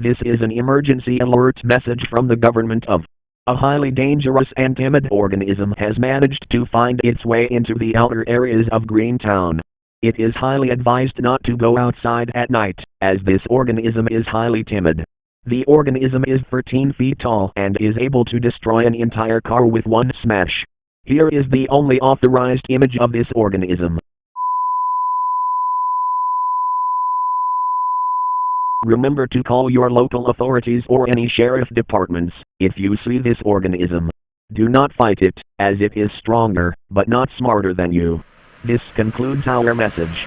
This is an emergency alert message from the government of a highly dangerous and timid organism has managed to find its way into the outer areas of Greentown. It is highly advised not to go outside at night, as this organism is highly timid. The organism is 13 feet tall and is able to destroy an entire car with one smash. Here is the only authorized image of this organism. Remember to call your local authorities or any sheriff departments if you see this organism. Do not fight it, as it is stronger, but not smarter than you. This concludes our message.